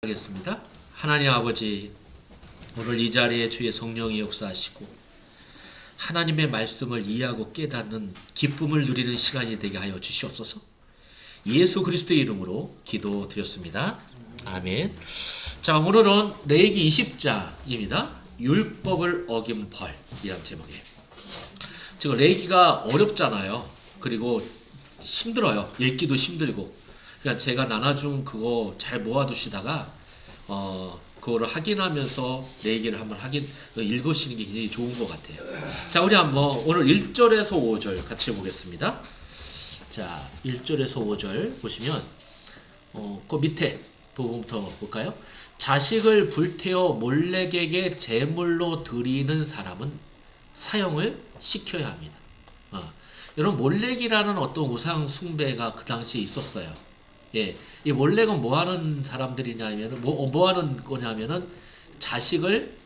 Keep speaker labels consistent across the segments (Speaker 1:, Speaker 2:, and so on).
Speaker 1: 하겠습니다. 하나님 아버지, 오늘 이 자리에 주의 성령이 역사하시고 하나님의 말씀을 이해하고 깨닫는 기쁨을 누리는 시간이 되게 하여 주시옵소서. 예수 그리스도의 이름으로 기도드렸습니다. 아멘. 자, 오늘은 레위기 20장입니다. 율법을 어긴 벌이라는 제목이에요. 지금 레위기가 어렵잖아요. 그리고 힘들어요. 읽기도 힘들고. 그러니까 제가 나눠준 그거 잘 모아두시다가 그거를 확인하면서 내 얘기를 한번 읽으시는 게 굉장히 좋은 것 같아요. 자, 우리 한번 오늘 1절에서 5절 같이 보겠습니다. 자, 1절에서 5절 보시면 그 밑에 부분부터 볼까요? 자식을 불태워 몰렉에게 제물로 드리는 사람은 사형을 시켜야 합니다. 여러분, 몰렉이라는 어떤 우상 숭배가 그 당시에 있었어요. 예, 이 몰렉은 뭐 하는 사람들이냐면은 뭐 하는 거냐면은 자식을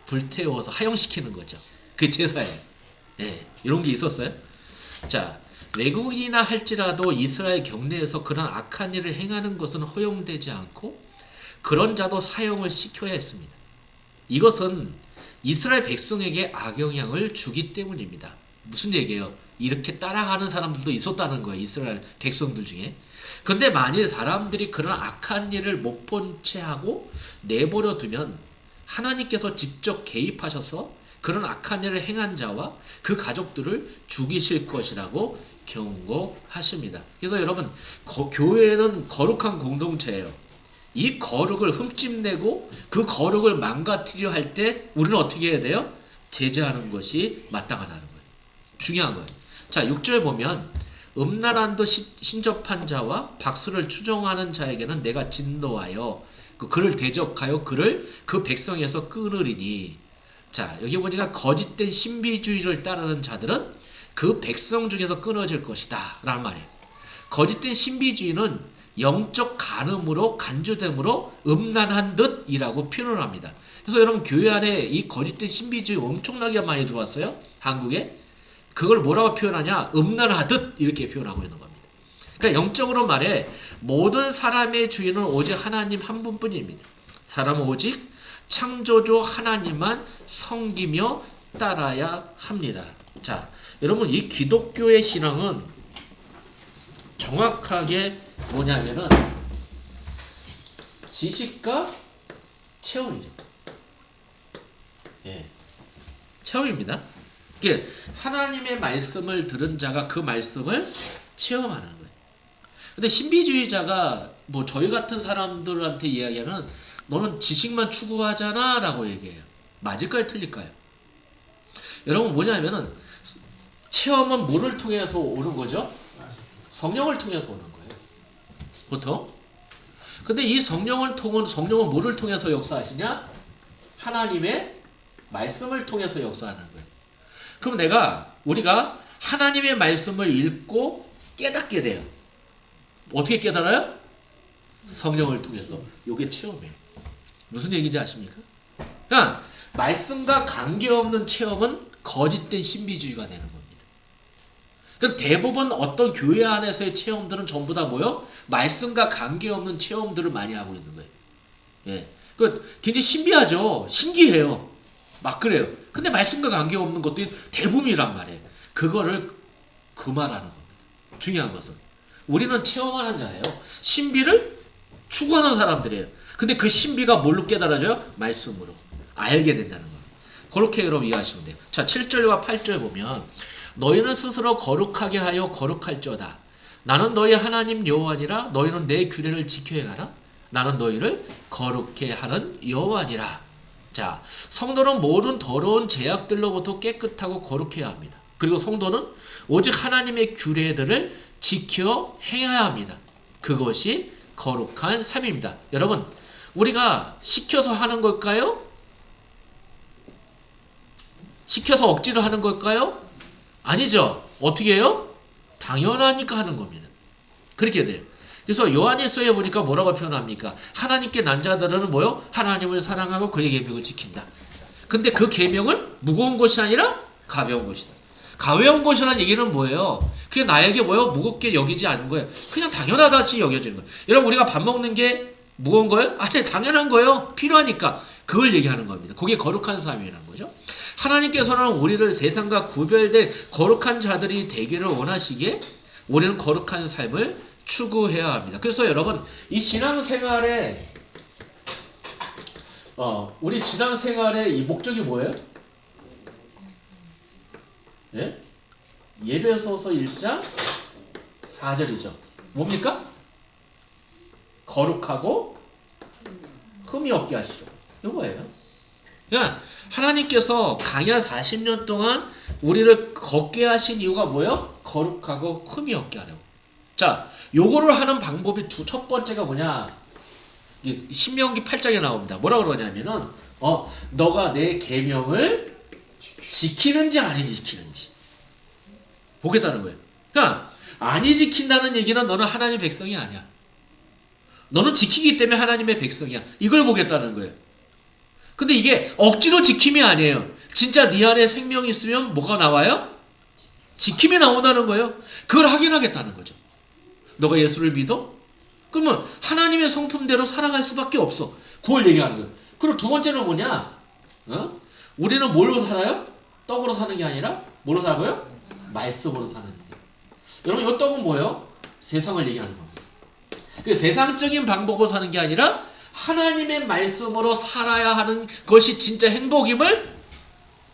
Speaker 1: 불태워서 하형시키는 거죠. 그 제사예요. 예, 이런 게 있었어요. 자, 외국인이나 할지라도 이스라엘 경내에서 그런 악한 일을 행하는 것은 허용되지 않고 그런 자도 사형을 시켜야 했습니다. 이것은 이스라엘 백성에게 악영향을 주기 때문입니다. 무슨 얘기예요? 이렇게 따라가는 사람들도 있었다는 거예요. 이스라엘 백성들 중에. 근데 만일 사람들이 그런 악한 일을 못 본 채 하고 내버려 두면 하나님께서 직접 개입하셔서 그런 악한 일을 행한 자와 그 가족들을 죽이실 것이라고 경고하십니다. 그래서 여러분, 교회는 거룩한 공동체예요. 이 거룩을 흠집내고 그 거룩을 망가뜨려 할 때 우리는 어떻게 해야 돼요? 제재하는 것이 마땅하다는 거예요. 중요한 거예요. 자, 6절 보면 음란한 듯 신접한 자와 박수를 추종하는 자에게는 내가 진노하여 그를 대적하여 그를 그 백성에서 끊으리니. 자, 여기 보니까 거짓된 신비주의를 따르는 자들은 그 백성 중에서 끊어질 것이다 라는 말이에요. 거짓된 신비주의는 영적 간음으로 간주됨으로 음란한 듯이라고 표현을 합니다. 그래서 여러분, 교회 안에 이 거짓된 신비주의 엄청나게 많이 들어왔어요. 한국에. 그걸 뭐라고 표현하냐? 음란하듯 이렇게 표현하고 있는 겁니다. 그러니까 영적으로 말해 모든 사람의 주인은 오직 하나님 한 분뿐입니다. 사람은 오직 창조주 하나님만 섬기며 따라야 합니다. 자, 여러분, 이 기독교의 신앙은 정확하게 뭐냐면은 지식과 체험이죠. 예, 체험입니다. 이게 하나님의 말씀을 들은 자가 그 말씀을 체험하는 거예요. 근데 신비주의자가 뭐 저희 같은 사람들한테 이야기하면 너는 지식만 추구하잖아 라고 얘기해요. 맞을까요? 틀릴까요? 여러분, 뭐냐면은 체험은 뭐를 통해서 오는 거죠? 성령을 통해서 오는 거예요. 보통. 근데 이 성령은 뭐를 통해서 역사하시냐? 하나님의 말씀을 통해서 역사하는 거예요. 그럼 우리가 하나님의 말씀을 읽고 깨닫게 돼요. 어떻게 깨달아요? 성령을 통해서. 이게 체험이에요. 무슨 얘기인지 아십니까? 그러니까 말씀과 관계없는 체험은 거짓된 신비주의가 되는 겁니다. 그러니까 대부분 어떤 교회 안에서의 체험들은 전부 다 뭐요? 말씀과 관계없는 체험들을 많이 하고 있는 거예요. 예. 굉장히 신비하죠. 신기해요. 막 그래요. 근데 말씀과 관계없는 것들이 대부분이란 말이에요. 그거를 금하라는 겁니다. 중요한 것은 우리는 체험하는 자예요. 신비를 추구하는 사람들이에요. 근데 그 신비가 뭘로 깨달아져요? 말씀으로 알게 된다는 거예요. 그렇게 여러분 이해하시면 돼요. 자, 7절과 8절 보면 너희는 스스로 거룩하게 하여 거룩할지어다. 나는 너희 하나님 여호와니라. 너희는 내 규례를 지켜 행하라. 나는 너희를 거룩해 하는 여호와니라. 자, 성도는 모든 더러운 죄악들로부터 깨끗하고 거룩해야 합니다. 그리고 성도는 오직 하나님의 규례들을 지켜 행해야 합니다. 그것이 거룩한 삶입니다. 여러분, 우리가 시켜서 하는 걸까요? 시켜서 억지로 하는 걸까요? 아니죠. 어떻게 해요? 당연하니까 하는 겁니다. 그렇게 돼요. 그래서 요한일서에 보니까 뭐라고 표현합니까? 하나님께 난 자들은 뭐요? 하나님을 사랑하고 그의 계명을 지킨다. 근데 그 계명은 무거운 것이 아니라 가벼운 것이다. 가벼운 것이라는 얘기는 뭐예요? 그게 나에게 뭐요? 무겁게 여기지 않은 거예요. 그냥 당연하다지 여겨지는 거예요. 여러분, 우리가 밥 먹는 게 무거운 거예요? 아니, 당연한 거예요. 필요하니까. 그걸 얘기하는 겁니다. 그게 거룩한 삶이라는 거죠. 하나님께서는 우리를 세상과 구별된 거룩한 자들이 되기를 원하시기에 우리는 거룩한 삶을 추구해야 합니다. 그래서 여러분, 이 신앙생활에 우리 신앙생활의 이 목적이 뭐예요? 예? 예배소서 1장 4절이죠. 뭡니까? 거룩하고 흠이 없게 하시죠. 이거예요. 그러니까 하나님께서 강야 40년 동안 우리를 걷게 하신 이유가 뭐예요? 거룩하고 흠이 없게 하려고. 자, 요거를 하는 방법이 첫 번째가 뭐냐? 신명기 8장에 나옵니다. 뭐라고 그러냐면은 너가 내 계명을 지키는지 아니지 지키는지 보겠다는 거예요. 그러니까 아니 지킨다는 얘기는 너는 하나님의 백성이 아니야. 너는 지키기 때문에 하나님의 백성이야. 이걸 보겠다는 거예요. 근데 이게 억지로 지킴이 아니에요. 진짜 네 안에 생명이 있으면 뭐가 나와요? 지킴이 나온다는 거예요. 그걸 확인하겠다는 거죠. 너가 예수를 믿어? 그러면 하나님의 성품대로 살아갈 수밖에 없어. 그걸 얘기하는 거예요. 그리고 두 번째는 뭐냐? 우리는 뭘로 살아요? 떡으로 사는 게 아니라 뭘로 살고요? 말씀으로 사는 거예요. 여러분, 이 떡은 뭐예요? 세상을 얘기하는 겁니다. 그 세상적인 방법으로 사는 게 아니라 하나님의 말씀으로 살아야 하는 것이 진짜 행복임을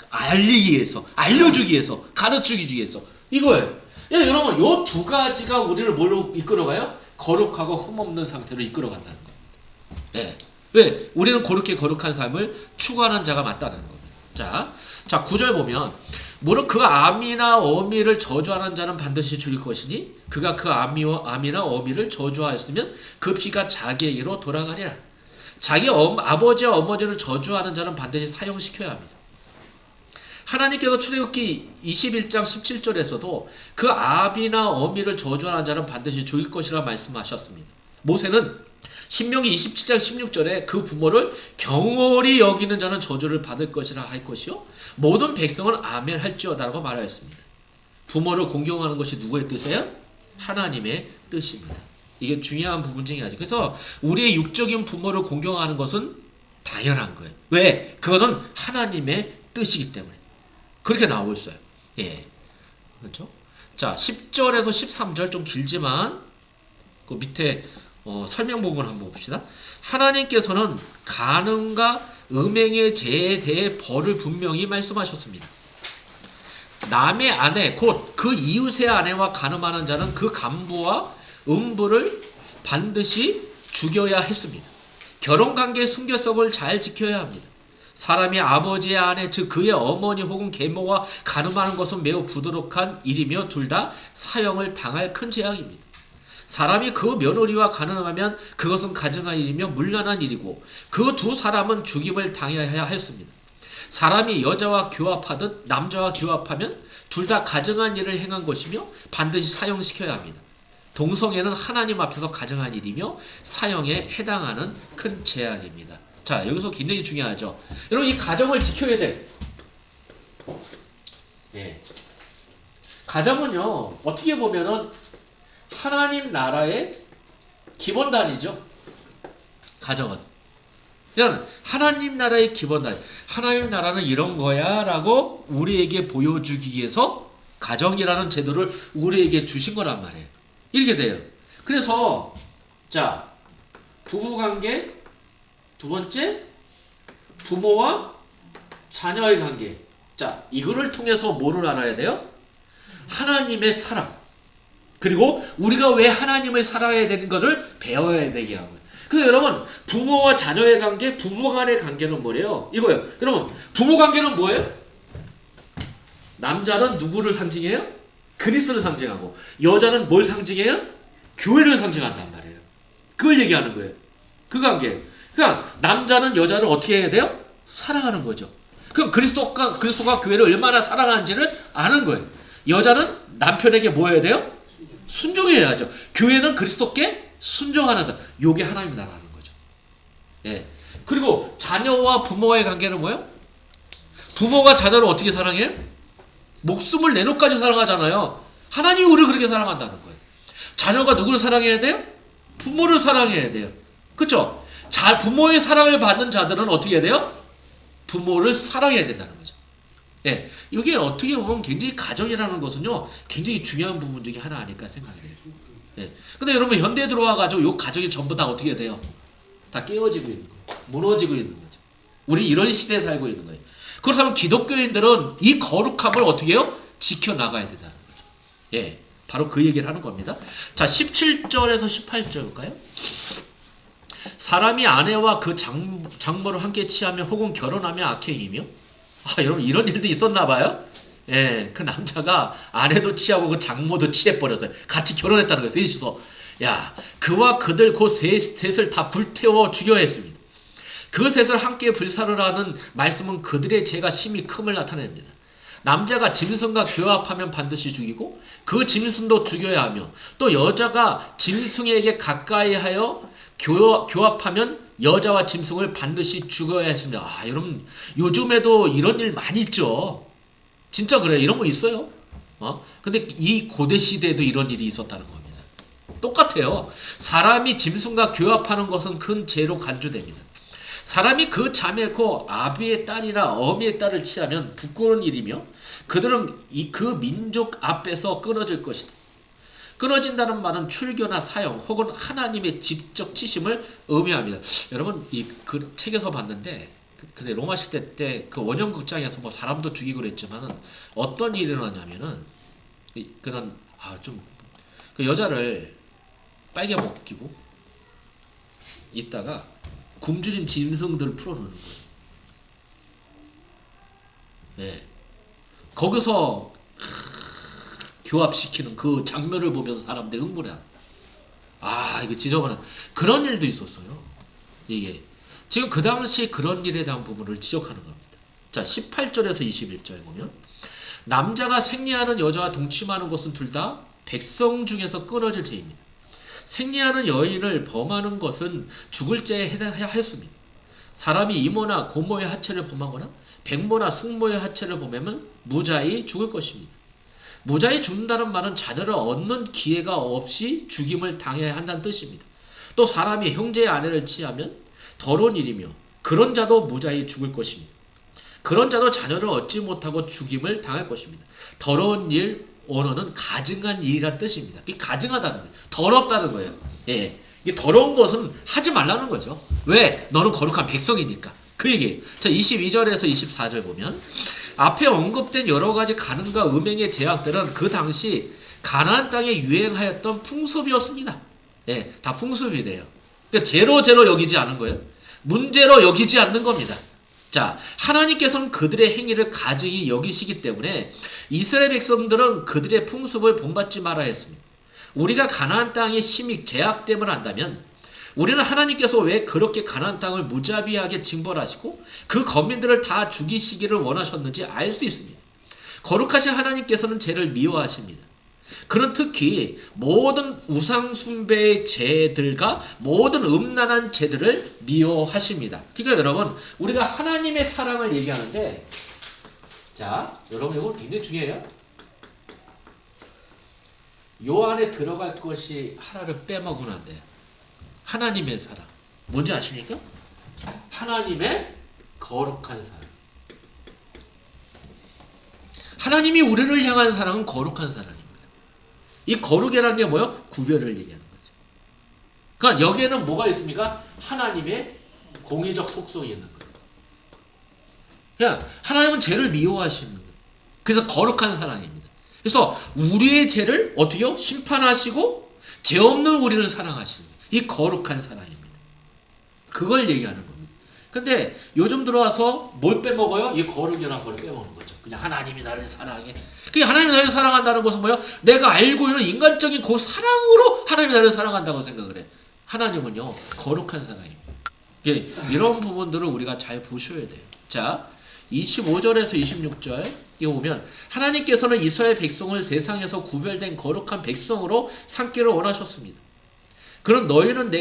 Speaker 1: 알리기 위해서, 알려주기 위해서, 가르치기 위해서 이거예요. 여러분, 이 두 가지가 우리를 뭘로 이끌어가요? 거룩하고 흠없는 상태로 이끌어간다는 겁니다. 네. 왜? 우리는 그렇게 거룩한 삶을 추구하는 자가 맞다는 겁니다. 자 9절 보면 무릇 그 아미나 어미를 저주하는 자는 반드시 죽일 것이니 그가 그 아미나 어미를 저주하였으면 그 피가 자기에게로 돌아가리라. 자기 아버지와 어머니를 저주하는 자는 반드시 사형시켜야 합니다. 하나님께서 출애굽기 21장 17절에서도 그 아비나 어미를 저주하는 자는 반드시 죽일 것이라 말씀하셨습니다. 모세는 신명기 27장 16절에 그 부모를 경홀히 여기는 자는 저주를 받을 것이라 할 것이요 모든 백성은 아멘 할지어다라고 말하였습니다. 부모를 공경하는 것이 누구의 뜻이에요? 하나님의 뜻입니다. 이게 중요한 부분 중에 하나죠. 그래서 우리의 육적인 부모를 공경하는 것은 당연한 거예요. 왜? 그거는 하나님의 뜻이기 때문에. 그렇게 나오고 있어요. 예. 그렇죠? 자, 10절에서 13절 좀 길지만 그 밑에 설명 부분을 한번 봅시다. 하나님께서는 간음과 음행의 죄에 대해 벌을 분명히 말씀하셨습니다. 남의 아내 곧 그 이웃의 아내와 간음하는 자는 그 간부와 음부를 반드시 죽여야 했습니다. 결혼관계의 순결성을 잘 지켜야 합니다. 사람이 아버지의 아내 즉 그의 어머니 혹은 계모와 간음하는 것은 매우 부도덕한 일이며 둘 다 사형을 당할 큰 재앙입니다. 사람이 그 며느리와 간음하면 그것은 가증한 일이며 문란한 일이고 그 두 사람은 죽임을 당해야 하였습니다. 사람이 여자와 교합하듯 남자와 교합하면 둘 다 가증한 일을 행한 것이며 반드시 사형시켜야 합니다. 동성애는 하나님 앞에서 가증한 일이며 사형에 해당하는 큰 재앙입니다. 자, 여기서 굉장히 중요하죠. 여러분, 이 가정을 지켜야 돼. 예. 가정은요, 어떻게 보면은 하나님 나라의 기본단이죠. 가정은. 그냥 하나님 나라의 기본단. 하나님 나라는 이런 거야 라고 우리에게 보여주기 위해서 가정이라는 제도를 우리에게 주신 거란 말이에요. 이렇게 돼요. 그래서 자, 부부관계 두 번째, 부모와 자녀의 관계. 자, 이거를 통해서 뭐를 알아야 돼요? 하나님의 사랑. 그리고 우리가 왜 하나님을 사랑해야 되는 것을 배워야 되게 하고요. 그래서 여러분, 부모와 자녀의 관계, 부부간의 관계는 뭐래요? 이거요. 여러분, 부모 관계는 뭐예요? 남자는 누구를 상징해요? 그리스도를 상징하고, 여자는 뭘 상징해요? 교회를 상징한단 말이에요. 그걸 얘기하는 거예요. 그 관계. 그러니까 남자는 여자를 어떻게 해야 돼요? 사랑하는 거죠. 그럼 그리스도가 교회를 얼마나 사랑하는지를 아는 거예요. 여자는 남편에게 뭐 해야 돼요? 순종해야죠. 교회는 그리스도께 순종하는 사. 요게 하나님 나라는 거죠. 예. 그리고 자녀와 부모와의 관계는 뭐예요? 부모가 자녀를 어떻게 사랑해요? 목숨을 내놓고까지 사랑하잖아요. 하나님이 우리를 그렇게 사랑한다는 거예요. 자녀가 누구를 사랑해야 돼요? 부모를 사랑해야 돼요. 그렇죠? 부모의 사랑을 받는 자들은 어떻게 해야 돼요? 부모를 사랑해야 된다는 거죠. 예, 이게 어떻게 보면 굉장히 가정이라는 것은요, 굉장히 중요한 부분 중에 하나 아닐까 생각이 돼요. 예. 근데 여러분 현대에 들어와가지고 요 가정이 전부 다 어떻게 돼요? 다 깨어지고 있는 거예요. 무너지고 있는 거죠. 우리 이런 시대에 살고 있는 거예요. 그렇다면 기독교인들은 이 거룩함을 어떻게 해요? 지켜나가야 된다는 거죠. 예, 바로 그 얘기를 하는 겁니다. 자, 17절에서 18절 볼까요? 사람이 아내와 그 장모를 함께 취하며 혹은 결혼하며 악행이며, 여러분 이런 일도 있었나 봐요. 예, 그 남자가 아내도 취하고 그 장모도 취해버렸어요. 같이 결혼했다는 거예요. 셋이서. 야, 그와 그들 그 셋을 다 불태워 죽여야 했습니다. 그 셋을 함께 불사르라는 말씀은 그들의 죄가 심히 큼을 나타냅니다. 남자가 짐승과 교합하면 반드시 죽이고 그 짐승도 죽여야 하며, 또 여자가 짐승에게 가까이하여 교합하면 여자와 짐승을 반드시 죽여야 했습니다. 여러분 요즘에도 이런 일 많이 있죠. 진짜 그래요. 이런 거 있어요. 근데 이 고대 시대에도 이런 일이 있었다는 겁니다. 똑같아요. 사람이 짐승과 교합하는 것은 큰 죄로 간주됩니다. 사람이 그 자매 그 아비의 딸이나 어미의 딸을 취하면 부끄러운 일이며 그들은 그 민족 앞에서 끊어질 것이다. 끊어진다는 말은 출교나 사형 혹은 하나님의 직접 치심을 의미합니다. 여러분 그 책에서 봤는데, 근데 로마 시대 때 그 원형 극장에서 뭐 사람도 죽이고 그랬지만은 어떤 일이 일어나냐면은 그런 그 여자를 빨개 벗기고 있다가 굶주린 짐승들을 풀어놓는 거예요. 네. 거기서 교합시키는 그 장면을 보면서 사람들이 흥분해. 이거 지저분한 그런 일도 있었어요. 이게 지금 그 당시 그런 일에 대한 부분을 지적하는 겁니다. 자, 18절에서 21절 보면 남자가 생리하는 여자와 동침하는 것은 둘 다 백성 중에서 끊어질 죄입니다. 생리하는 여인을 범하는 것은 죽을 죄에 해당하였습니다. 사람이 이모나 고모의 하체를 범하거나 백모나 숙모의 하체를 범하면 무자히 죽을 것입니다. 무자히 죽는다는 말은 자녀를 얻는 기회가 없이 죽임을 당해야 한다는 뜻입니다. 또 사람이 형제의 아내를 취하면 더러운 일이며 그런 자도 무자히 죽을 것입니다. 그런 자도 자녀를 얻지 못하고 죽임을 당할 것입니다. 더러운 일, 원어는 가증한 일이라는 뜻입니다. 이게 가증하다는 거예요. 더럽다는 거예요. 예, 이게 더러운 것은 하지 말라는 거죠. 왜? 너는 거룩한 백성이니까. 그 얘기예요. 자, 22절에서 24절 보면 앞에 언급된 여러 가지 간음과 음행의 제약들은 그 당시 가나안 땅에 유행하였던 풍습이었습니다. 예, 다 풍습이래요. 그러니까 제로 여기지 않은 거예요. 문제로 여기지 않는 겁니다. 자, 하나님께서는 그들의 행위를 가증히 여기시기 때문에 이스라엘 백성들은 그들의 풍습을 본받지 말아야 했습니다. 우리가 가나안 땅에 심히 제약됨을 안다면 우리는 하나님께서 왜 그렇게 가나안 땅을 무자비하게 징벌하시고 그 거민들을 다 죽이시기를 원하셨는지 알 수 있습니다. 거룩하신 하나님께서는 죄를 미워하십니다. 그는 특히 모든 우상 숭배의 죄들과 모든 음란한 죄들을 미워하십니다. 그러니까 여러분, 우리가 하나님의 사랑을 얘기하는데, 자, 여러분 이거 굉장히 중요해요. 요 안에 들어갈 것이 하나를 빼먹으면 안 돼요. 하나님의 사랑. 뭔지 아십니까? 하나님의 거룩한 사랑. 하나님이 우리를 향한 사랑은 거룩한 사랑입니다. 이 거룩이라는 게 뭐예요? 구별을 얘기하는 거죠. 그러니까 여기에는 뭐가 있습니까? 하나님의 공의적 속성이 있는 거예요. 그냥 하나님은 죄를 미워하시는 거예요. 그래서 거룩한 사랑입니다. 그래서 우리의 죄를 어떻게요? 심판하시고 죄 없는 우리를 사랑하시는 거예요. 이 거룩한 사랑입니다. 그걸 얘기하는 겁니다. 근데 요즘 들어와서 뭘 빼먹어요? 이 거룩이라는 걸 빼먹는 거죠. 그냥 하나님이 나를 사랑해. 그게 하나님이 나를 사랑한다는 것은 뭐예요? 내가 알고 있는 인간적인 그 사랑으로 하나님이 나를 사랑한다고 생각을 해. 하나님은요, 거룩한 사랑입니다. 이런 부분들을 우리가 잘 보셔야 돼요. 자, 25절에서 26절 이거 보면 하나님께서는 이스라엘 백성을 세상에서 구별된 거룩한 백성으로 삼기를 원하셨습니다. 그런 너희는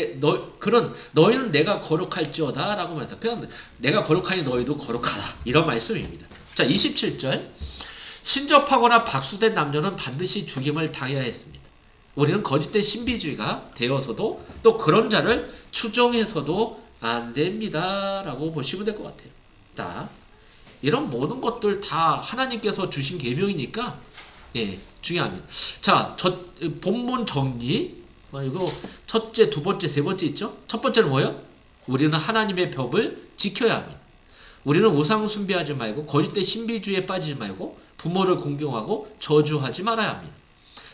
Speaker 1: 내가 거룩할지어다 라고 말해서 그냥 내가 거룩하니 너희도 거룩하다 이런 말씀입니다. 자, 27절 신접하거나 박수된 남녀는 반드시 죽임을 당해야 했습니다. 우리는 거짓된 신비주의가 되어서도 또 그런 자를 추종해서도 안 됩니다라고 보시면 될 것 같아요. 자, 이런 모든 것들 다 하나님께서 주신 계명이니까 중요합니다. 자, 본문 정리. 이거 첫째, 두 번째, 세 번째 있죠? 첫 번째는 뭐예요? 우리는 하나님의 법을 지켜야 합니다. 우리는 우상 숭배하지 말고 거짓된 신비주의에 빠지지 말고 부모를 공경하고 저주하지 말아야 합니다.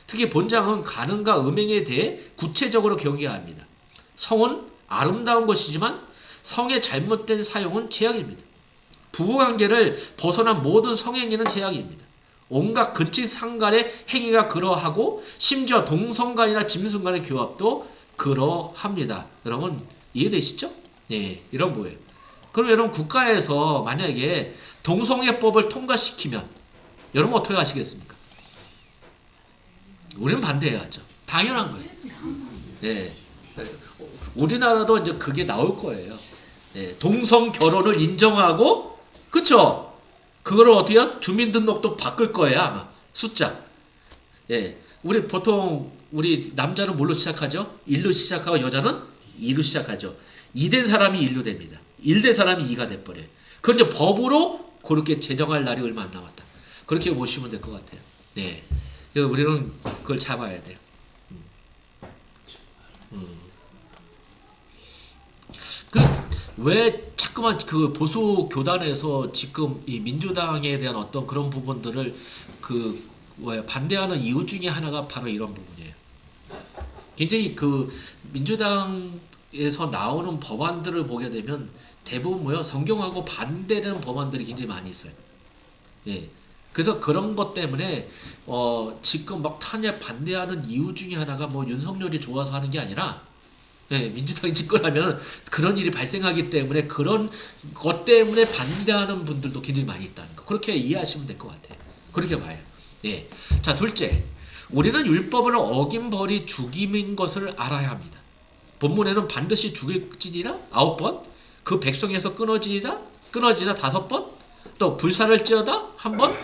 Speaker 1: 특히 본장은 간음과 음행에 대해 구체적으로 경계해야 합니다. 성은 아름다운 것이지만 성의 잘못된 사용은 죄악입니다. 부부관계를 벗어난 모든 성행위는 죄악입니다. 온갖 근친 상간의 행위가 그러하고 심지어 동성간이나 짐승간의 교합도 그러합니다. 여러분 이해되시죠? 네, 이런 거예요. 그럼 여러분 국가에서 만약에 동성애법을 통과시키면 여러분 어떻게 하시겠습니까? 우리는 반대해야죠. 당연한 거예요. 네. 우리나라도 이제 그게 나올 거예요. 네. 동성 결혼을 인정하고, 그쵸? 그거를 어떻게 해요? 주민등록도 바꿀 거예요, 아마. 숫자. 예. 우리 보통, 우리 남자는 뭘로 시작하죠? 1로 시작하고 여자는 2로 시작하죠. 2된 사람이 1로 됩니다. 1된 사람이 2가 돼버려요. 그건 이제 법으로 그렇게 제정할 날이 얼마 안 남았다. 그렇게 보시면 될 것 같아요. 네. 우리는 그걸 잡아야 돼요. 왜 자꾸만 그 보수 교단에서 지금 이 민주당에 대한 어떤 그런 부분들을 반대하는 이유 중에 하나가 바로 이런 부분이에요. 굉장히 그 민주당에서 나오는 법안들을 보게 되면 대부분 성경하고 반대되는 법안들이 굉장히 많이 있어요. 예. 그래서 그런 것 때문에 지금 막 탄핵 반대하는 이유 중에 하나가 윤석열이 좋아서 하는 게 아니라 민주당이 집권하면 그런 일이 발생하기 때문에 그런 것 때문에 반대하는 분들도 굉장히 많이 있다는 거. 그렇게 이해하시면 될 것 같아요. 그렇게 봐요. 예. 자, 둘째. 우리는 율법을 어긴 벌이 죽임인 것을 알아야 합니다. 본문에는 반드시 죽일지니라 9번, 그 백성에서 끊어지다 5번, 또 불살을지어다 1번,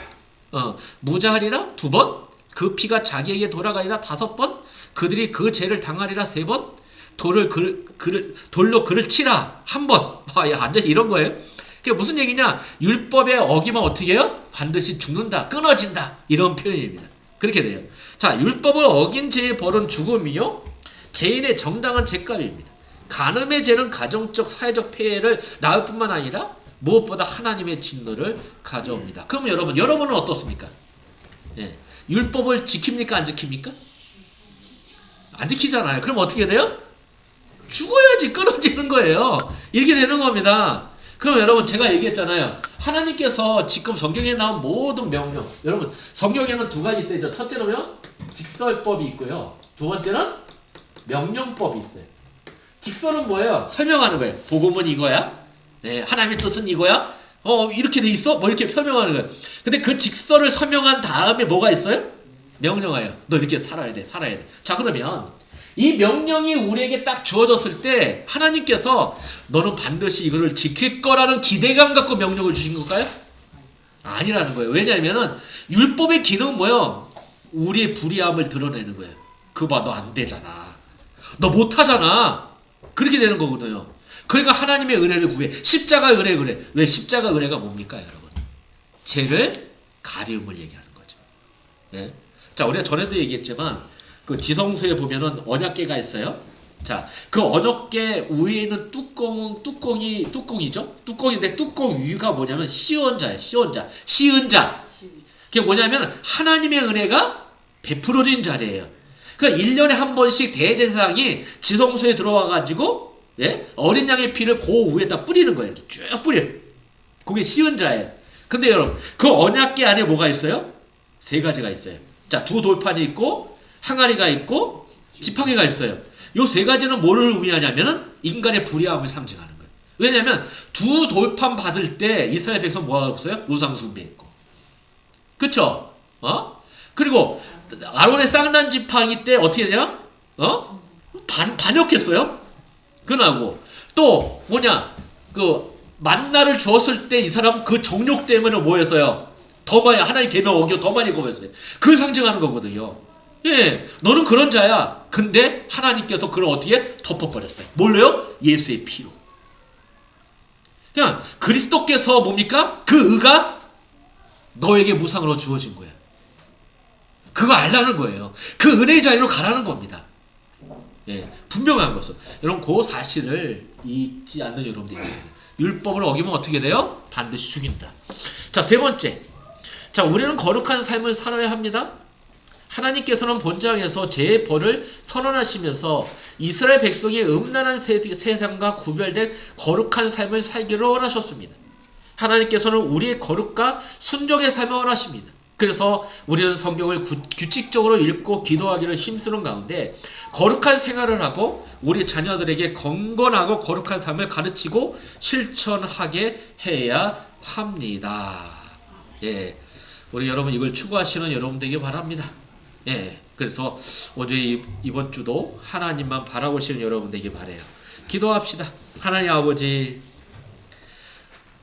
Speaker 1: 무자하리라 2번, 그 피가 자기에게 돌아가리라 5번, 그들이 그 죄를 당하리라 3번, 돌로 그를 치라 1번. 완전 이런 거예요. 그게 무슨 얘기냐? 율법에 어기면 어떻게 해요? 반드시 죽는다, 끊어진다, 이런 표현입니다. 그렇게 돼요. 자, 율법을 어긴 죄의 벌은 죽음이요, 죄인의 정당한 죄값입니다. 간음의 죄는 가정적 사회적 폐해를 낳을 뿐만 아니라 무엇보다 하나님의 진노를 가져옵니다. 그럼 여러분은 어떻습니까? 예. 율법을 지킵니까? 안 지킵니까? 안 지키잖아요. 그럼 어떻게 돼요? 죽어야지, 끊어지는 거예요. 이렇게 되는 겁니다. 그럼 여러분, 제가 얘기했잖아요. 하나님께서 지금 성경에 나온 모든 명령, 여러분 성경에는 두 가지 있대죠. 첫째로는 직설법이 있고요, 두 번째는 명령법이 있어요. 직설은 뭐예요? 설명하는 거예요. 복음은 이거야. 네, 하나님의 뜻은 이거야. 이렇게 돼 있어? 이렇게 표명하는 거예요. 근데 그 직설을 설명한 다음에 뭐가 있어요? 명령하여. 너 이렇게 살아야 돼. 자, 그러면 이 명령이 우리에게 딱 주어졌을 때 하나님께서 너는 반드시 이거를 지킬 거라는 기대감 갖고 명령을 주신 걸까요? 아니라는 거예요. 왜냐하면 율법의 기능은 뭐예요? 우리의 불의함을 드러내는 거예요. 그거 봐, 너 안 되잖아. 너 못하잖아. 그렇게 되는 거거든요. 그러니까 하나님의 은혜를 구해. 십자가 은혜 그래. 왜 십자가 은혜가 뭡니까, 여러분? 죄를 가리움을 얘기하는 거죠. 예? 자, 우리가 전에도 얘기했지만 그 지성소에 보면은 언약궤가 있어요. 자, 그 언약궤 위에 있는 뚜껑이죠. 뚜껑인데 뚜껑 위가 뭐냐면 시언자예요. 시은자. 그게 뭐냐면 하나님의 은혜가 베풀어진 자리예요. 그러니까 1년에 한 번씩 대제사장이 지성소에 들어와 가지고 어린 양의 피를 그 위에다 뿌리는 거예요. 이렇게 쭉 뿌려. 그게 시은자예요. 근데 여러분, 그 언약궤 안에 뭐가 있어요? 3가지가 있어요. 자, 2 돌판이 있고 항아리가 있고 지팡이가 있어요. 요 3가지는 뭐를 의미하냐면은 인간의 불의함을 상징하는 거예요. 왜냐하면 2 돌판 받을 때 이스라엘 백성 뭐가 없어요? 우상 숭배했고, 그쵸? 그리고 아론의 쌍난 지팡이 때 어떻게 되냐? 반역했어요. 그나고 또 뭐냐? 그 만나를 주었을 때 이 사람 그 정욕 때문에 뭐 했어요? 더 많이, 하나님 계명 어겨 더 많이 거부했어요. 그걸 상징하는 거거든요. 예, 너는 그런 자야. 근데 하나님께서 그걸 어떻게 덮어버렸어요. 뭘로요? 예수의 피로. 그냥 그리스도께서 뭡니까? 그 의가 너에게 무상으로 주어진 거예요. 그거 알라는 거예요. 그 은혜의 자리로 가라는 겁니다. 예, 분명한 것은. 여러분, 그 사실을 잊지 않는 여러분들이 율법을 어기면 어떻게 돼요? 반드시 죽인다. 자, 세 번째. 자, 우리는 거룩한 삶을 살아야 합니다. 하나님께서는 본장에서 죄의 벌을 선언하시면서 이스라엘 백성이 음란한 세상과 구별된 거룩한 삶을 살기를 원하셨습니다. 하나님께서는 우리의 거룩과 순종의 삶을 원하십니다. 그래서 우리는 성경을 규칙적으로 읽고 기도하기를 힘쓰는 가운데 거룩한 생활을 하고 우리 자녀들에게 경건하고 거룩한 삶을 가르치고 실천하게 해야 합니다. 예, 우리 여러분 이걸 추구하시는 여러분 되길 바랍니다. 예, 그래서 오늘 이번 주도 하나님만 바라보시는 여러분 되길 바라요. 기도합시다. 하나님 아버지,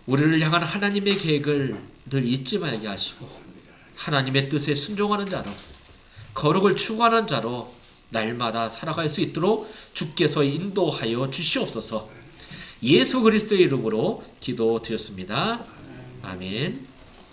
Speaker 1: 우리를 향한 하나님의 계획을 늘 잊지 말게 하시고 하나님의 뜻에 순종하는 자로 거룩을 추구하는 자로 날마다 살아갈 수 있도록 주께서 인도하여 주시옵소서. 예수 그리스도의 이름으로 기도드렸습니다. 아멘.